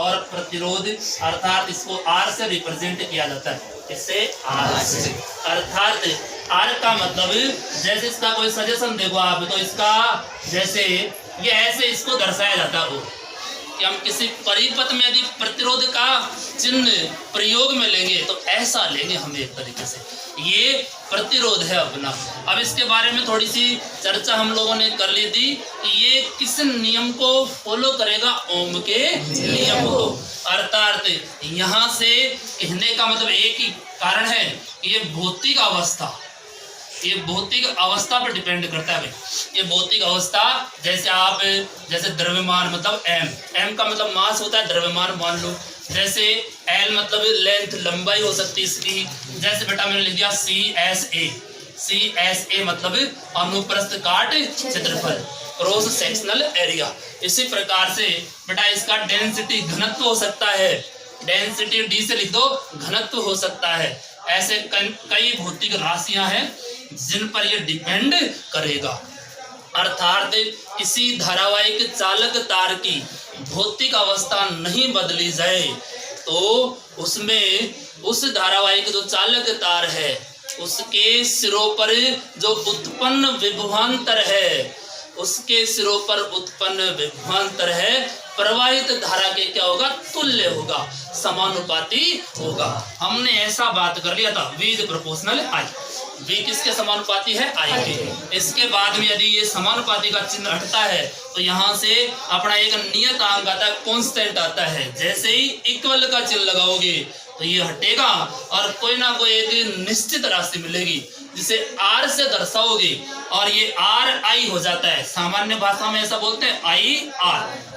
और प्रतिरोध अर्थात इसको आर से रिप्रेजेंट किया जाता है। इससे आर से, अर्थात आर का मतलब जैसे इसका कोई सजेशन देखो आप, तो इसका जैसे ये ऐसे इसको दर्शाया जाता है कि हम किसी परिपथ में यदि प्रतिरोध का चिन्ह प्रयोग में लेंगे तो ऐसा लेंगे हम एक तरीके से, ये प्रतिरोध है अपना। अब इसके बारे में थोड़ी सी चर्चा हम लोगों ने कर ली थी कि ये किस नियम को फॉलो करेगा, ओम के नियम को। अर्थात यहाँ से कहने का मतलब एक ही कारण है कि ये भौतिक अवस्था, ये भौतिक अवस्था पर डिपेंड करता है भाई। ये भौतिक अवस्था जैसे आप जैसे द्रव्यमान मतलब एम का मतलब मास होता है, द्रव्यमान मान लो। जैसे एल मतलब लेंथ लंबाई हो सकती है इसकी। जैसे बेटा मैंने लिख दिया सी एस ए मतलब अनुप्रस्थ काट क्षेत्रफल, क्रॉस सेक्शनल एरिया। इसी प्रकार से बेटा इसका डेंसिटी घनत्व हो सकता है, डेंसिटी डी से लिख दो, घनत्व हो सकता है। ऐसे कई भौतिक राशियां हैं जिन पर यह डिपेंड करेगा। अर्थात किसी धारावाहिक चालक तार की भौतिक अवस्था नहीं बदली जाए तो उसमें उस धारावाहिक जो चालक तार है उसके सिरों पर जो उत्पन्न विभवांतर है, उसके सिरों पर उत्पन्न विभवांतर है प्रवाहित धारा के क्या होगा, तुल्य होगा, समानुपाती होगा। हमने ऐसा बात कर लिया था, V is proportional I। V किसके समानुपाती है, I के। इसके बाद में यदि ये समानुपाती का चिन्ह हटता है तो यहाँ से अपना एक नियत अंक आता है, कांस्टेंट आता है। जैसे ही इक्वल का चिन्ह लगाओगे तो ये हटेगा और कोई ना कोई एक निश्चित राशि मिलेगी जिसे R से दर्शाओगे और ये RI हो जाता है। सामान्य भाषा में ऐसा बोलते हैं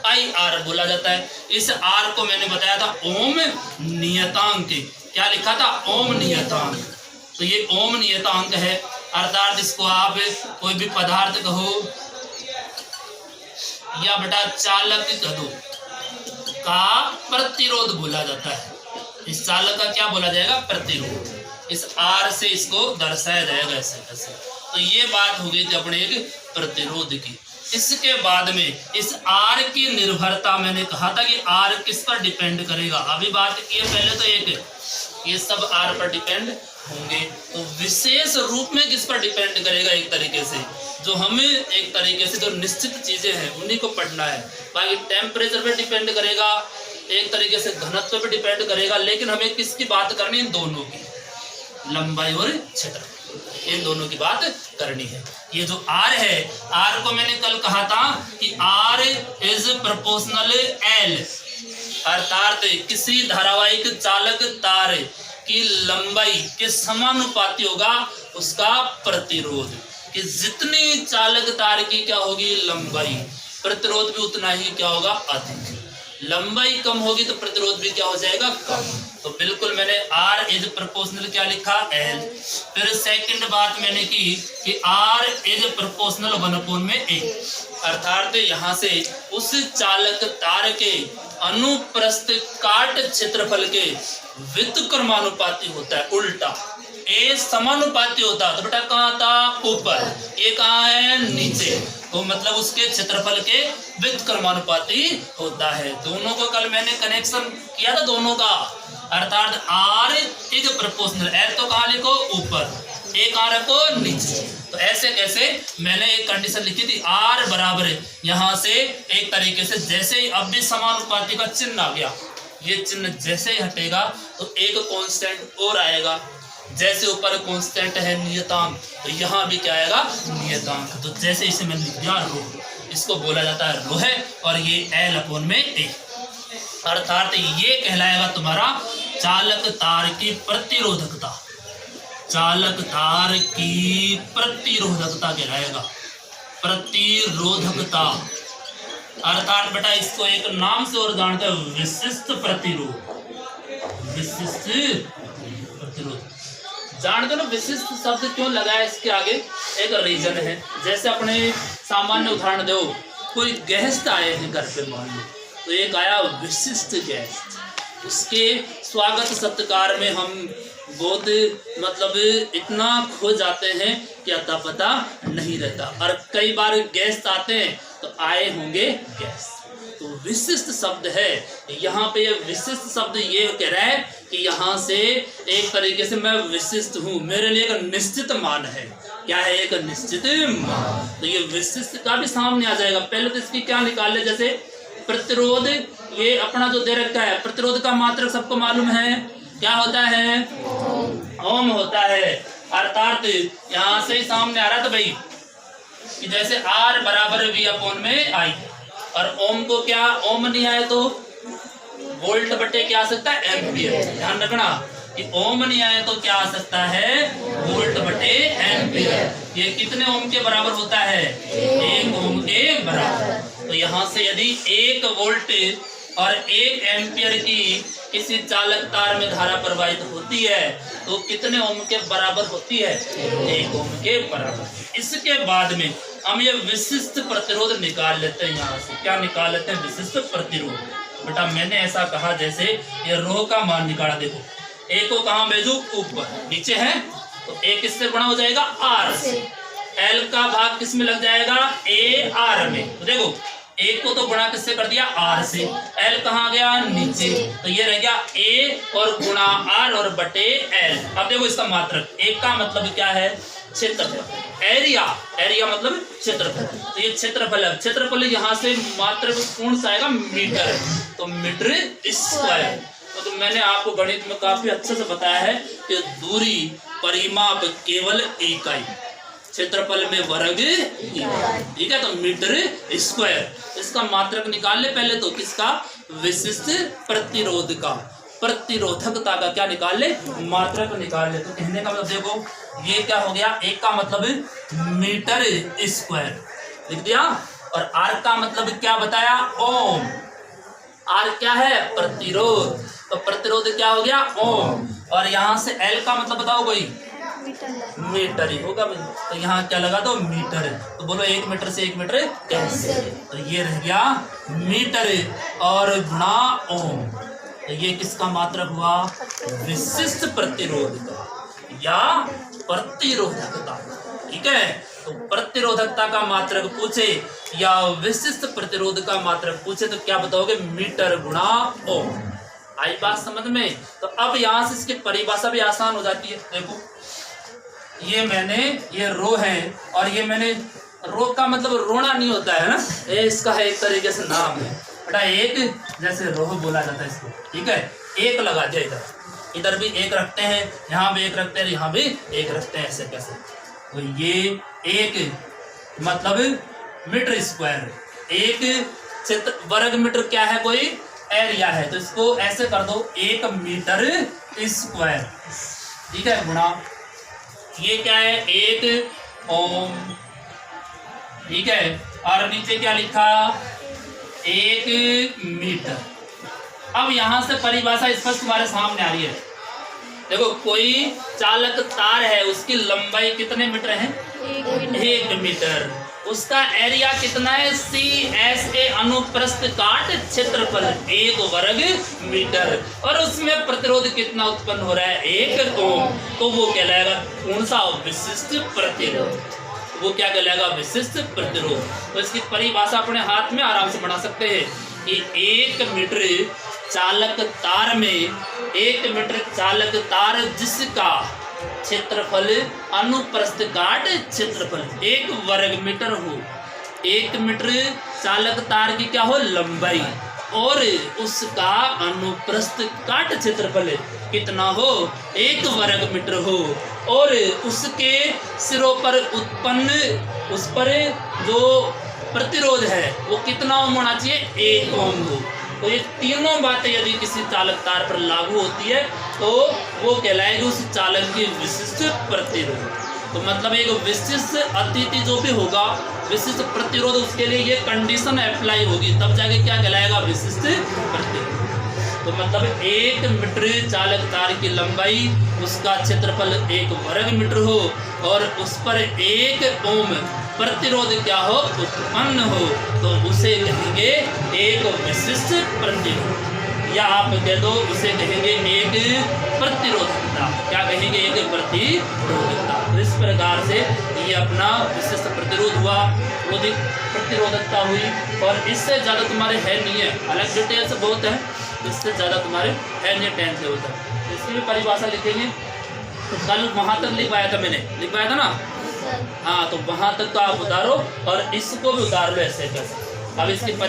IR बोला जाता है। इस R को मैंने बताया था ओम नियतांक। क्या लिखा था, ओम नियतांक। तो ये ओम नियतांक है। अर्थात इसको आप कोई भी पदार्थ कहो या बेटा चालक कहो का प्रतिरोध बोला जाता है। इस चालक का क्या बोला जाएगा, प्रतिरोध। इस आर से इसको दर्शाया जाएगा ऐसे कैसे। तो ये बात हो गई थी अपने एक प्रतिरोध की। इसके बाद में इस आर की निर्भरता मैंने कहा था कि आर किस पर डिपेंड करेगा। अभी बात की है पहले तो एक, ये सब आर पर डिपेंड होंगे। तो विशेष रूप में किस पर डिपेंड करेगा, एक तरीके से जो हमें एक तरीके से जो निश्चित चीजें हैं उन्हीं को पढ़ना है। बाकी टेम्परेचर पे डिपेंड करेगा, एक तरीके से घनत्व पे डिपेंड करेगा, लेकिन हमें किसकी बात करनी है, दोनों की, लंबाई और क्षेत्रफल, इन दोनों की बात करनी है। ये जो आर है, आर को मैंने कल कहा था कि आर इज प्रोपोर्शनल एल, अर्थात किसी धारावाहिक चालक तार की लंबाई के समानुपाती होगा उसका प्रतिरोध। कि जितनी चालक तार की क्या होगी लंबाई, प्रतिरोध भी उतना ही क्या होगा, अधिक। लंबाई कम होगी तो प्रतिरोध भी क्या हो जाएगा, कम। तो बिल्कुल मैंने R इज प्रोपोर्शनल क्या लिखा, L। फिर सेकंड बात मैंने की कि R इज प्रोपोर्शनल 1/a, अर्थात यहाँ से उस चालक तार के अनुप्रस्थ काट क्षेत्रफल के व्युत्क्रमानुपाती होता है, उल्टा। ए समानुपाती होता तो बेटा कहाँ था, ऊपर, ये कहाँ है, नीचे। तो मतलब उसके क्षेत्रफल के व्युत्क्रमानुपाती होता है। दोनों को कल मैंने कनेक्शन किया था दोनों का, अर्थात R इज प्रोपोर्शनल, L तो कहाँ लिखो, ऊपर, ए कहाँ रखो, नीचे। तो ऐसे कैसे मैंने एक कंडीशन लिखी थी, R बराबर यहाँ से एक तरीके से जैसे ही अब भी समानुपाती का चिन्ह आ गया, ये चिन्ह जैसे ही हटेगा तो एक कांस्टेंट और आएगा। जैसे ऊपर कांस्टेंट है नियतांक, तो यहाँ भी क्या आएगा, नियतांक। तो जैसे इसे मैंने लिख दिया रो, इसको बोला जाता है रो है, और ये L/A, अर्थात ये कहलाएगा तुम्हारा चालक तार की प्रतिरोधकता। चालक तार की प्रतिरोधकता कहलाएगा, प्रतिरोधकता। अर्थात बेटा इसको एक नाम से और जानते हैं, विशिष्ट प्रतिरोध। विशिष्ट प्रतिरोध जानते हो ना, विशिष्ट शब्द क्यों लगाया इसके आगे, एक रीजन है। जैसे अपने सामान्य उदाहरण दो, कोई गेस्ट आए हैं घर पे मान लो, तो एक आया विशिष्ट गेस्ट, उसके स्वागत सत्कार में हम बहुत मतलब इतना खो जाते हैं कि अता पता नहीं रहता। और कई बार गेस्ट आते हैं तो आए होंगे गेस्ट, तो विशिष्ट शब्द है, यहाँ पे ये विशिष्ट शब्द ये कह रहा है कि यहाँ से एक तरीके से मैं विशिष्ट हूँ, मेरे लिए एक निश्चित मान है। क्या है? एक निश्चित मान। तो ये विशिष्ट का भी सामने आ जाएगा। पहले तो इसकी क्या निकाल ले, जैसे प्रतिरोध, ये अपना जो दे रखा है, प्रतिरोध का मात्रक सबको मालूम है, क्या होता है? ओम होता है। अर्थात यहाँ से ही सामने आ रहा था भाई कि जैसे R बराबर V/I, और ओम को क्या, ओम नहीं आए तो वोल्ट बटे क्या आ सकता है? एम्पियर। ध्यान रखना कि ओम नहीं आए तो क्या आ सकता है? वोल्ट बटे एम्पियर। ये कितने ओम के बराबर होता है? 1 ओम के बराबर। तो यहाँ से यदि 1 वोल्ट और 1 एम्पियर की किसी चालक तार में धारा प्रवाहित होती है तो कितने ओम के बराबर होती है? 1 ओम के बराबर। इसके बाद में हम ये विशिष्ट प्रतिरोध निकाल लेते हैं। यहाँ से क्या निकाल लेते हैं? विशिष्ट प्रतिरोध। बेटा मैंने ऐसा कहा, जैसे ये रो का मान निकाला, देखो ए को कहाँ भेजू? ऊपर, नीचे है तो ए किससे गुणा हो जाएगा? R से। L का भाग किस में लग जाएगा? AR में। तो देखो ए को तो गुणा किससे कर दिया? R से। L कहाँ गया? नीचे। तो ये रह गया A और गुणा R और बटे L। अब देखो इसका मात्रक, एक का मतलब क्या है? क्षेत्रफल। एरिया, एरिया मतलब क्षेत्रफल। तो ये क्षेत्रफल है। क्षेत्रफल यहाँ से मात्रक कौन सा आएगा? मीटर। तो मीटर स्क्वायर। तो मैंने आपको गणित में काफी अच्छे से बताया है कि दूरी परिमाप केवल इकाई, क्षेत्रफल में वर्ग, ठीक है? तो मीटर स्क्वायर। इसका मात्रक निकाल ले पहले तो, किसका? विशिष्ट प्रतिरोध का, प्रतिरोधकता का क्या निकाल ले? मात्रक निकाल ले। तो कहने का मतलब देखो ये क्या हो गया? एक का मतलब मीटर स्क्वायर लिख दिया, और R का मतलब क्या बताया? ओम। R क्या है? प्रतिरोध। तो प्रतिरोध क्या हो गया? ओम। और यहाँ से L का मतलब बताओ कोई? मीटर ही होगा। तो यहाँ क्या लगा दो? मीटर। तो बोलो 1 मीटर से 1 मीटर कैसे? तो ये रह गया मीटर और गुणा ओम। तो ये किसका मात्रक हुआ? विशिष्ट प्रतिरोध का या प्रतिरोधकता। ठीक है? तो प्रतिरोधकता का मात्रक पूछे या विशिष्ट प्रतिरोध का मात्रक पूछे तो क्या बताओगे? मीटर गुणा ओम। आई बात समझ में? तो अब यहाँ से इसकी परिभाषा भी आसान हो जाती है। देखो ये रो है, और ये मैंने, रो का मतलब रोना नहीं होता है ना, ये इसका है एक तरीके से नाम है बेटा। एक जैसे रोह बोला जाता है इसको, ठीक है? एक लगा दिया, इधर भी एक रखते हैं, यहाँ भी एक रखते हैं, यहाँ भी एक रखते हैं, ऐसे कैसे? तो ये एक मतलब मीटर स्क्वायर, एक क्षेत्र वर्ग मीटर क्या है? कोई एरिया है। तो इसको ऐसे कर दो, 1 मीटर स्क्वायर, ठीक है? गुणा ये क्या है? 1 ओम, ठीक है? और नीचे क्या लिखा? 1 मीटर। अब यहां से परिभाषा स्पष्ट तुम्हारे सामने आ रही है। देखो कोई चालक तार है, उसकी लंबाई कितने मीटर है? 1 मीटर। उसका एरिया कितना है? CSA अनुप्रस्थ काट क्षेत्रफल 1 वर्ग मीटर, और उसमें प्रतिरोध कितना उत्पन्न हो रहा है? 1 ओम। तो वो कहलाएगा कौन सा? विशिष्ट प्रतिरोध। वो क्या कहलाएगा? विशिष्ट प्रतिरोध। तो इसकी परिभाषा अपने हाथ में आराम से बना सकते हैं कि 1 मीटर चालक तार में, 1 मीटर चालक तार जिसका क्षेत्रफल अनुप्रस्थ काट क्षेत्रफल 1 वर्ग मीटर हो, 1 मीटर चालक तार की क्या हो? लंबाई, और उसका अनुप्रस्थ काट क्षेत्रफल कितना हो? 1 वर्ग मीटर हो, और उसके सिरों पर उत्पन्न, उस पर जो प्रतिरोध है वो कितना ओम होना चाहिए? 1 ओम हो। तो ये तीनों बातें यदि किसी चालक तार पर लागू होती है तो वो कहलाएगी उस चालक की विशिष्ट प्रतिरोध। तो मतलब एक विशिष्ट अतिथि जो भी होगा, विशिष्ट प्रतिरोध, उसके लिए ये कंडीशन अप्लाई होगी, तब जाके क्या कहलाएगा? विशिष्ट प्रतिरोध। तो मतलब 1 मीटर चालक तार की लंबाई, उसका क्षेत्रफल 1 वर्ग मीटर हो, और उस पर 1 ओम प्रतिरोध क्या हो? उत्पन्न हो, तो उसे कहेंगे एक विशिष्ट प्रतिरोध, या आप कह दो उसे कहेंगे एक प्रतिरोधकता। क्या कहेंगे? एक प्रतिरोधकता। इस प्रकार से ये अपना विशिष्ट प्रतिरोध हुआ। प्रतिरोधकता हुई, और इससे ज़्यादा तुम्हारे है नहीं है, हालांकि डिटेल्स बहुत है, इससे ज़्यादा तुम्हारे है नहीं 10th लेवल तक। इसकी भी परिभाषा लिखेंगे। तो कल वहाँ तक लिखवाया था मैंने, लिखवाया था ना, हाँ, तो वहाँ तक तो आप उतारो और इसको भी उतार लो ऐसे कैसे। अब इसकी